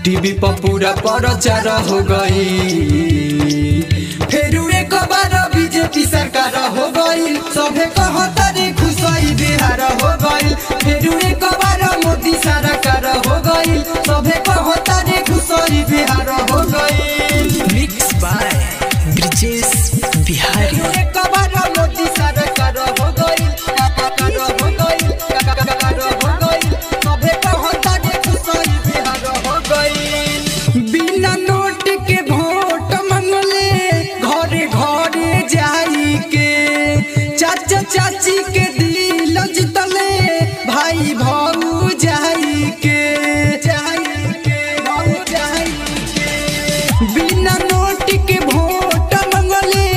TV पर पूरा प्रचार हो गई, फिर एक बार बीजेपी सरकार हो गई। सभे कहता रे खुशी बिहार हो गई, फिर एक बार मोदी सरकार हो गई। सभे कहता रे खुशी बिहार हो गई। Mix by Brijesh Bihari. एक बार मोदी सरकार हो गई, हो गई, हो गई। सभे कहता रे खुशी बिहार हो गई। बिना नोट के वोट मंगले घरे घरे जाई के, चाचा चाची के दिल जितले भाई भाऊ जाई के, भाऊ जाई के। बिना नोट के वोट मंगले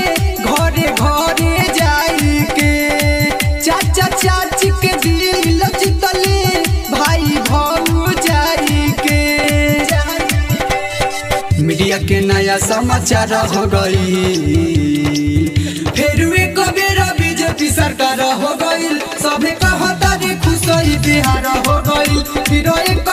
घरे घरे जाई के, चाचा चाची के दिल जितले भाई भाऊ जाई के। मीडिया के नया समाचार हो गई, फिर एक बेर बीजेपी सरकार हो गई। सभे कहता रे खुशी बिहार हो गई, फिर एक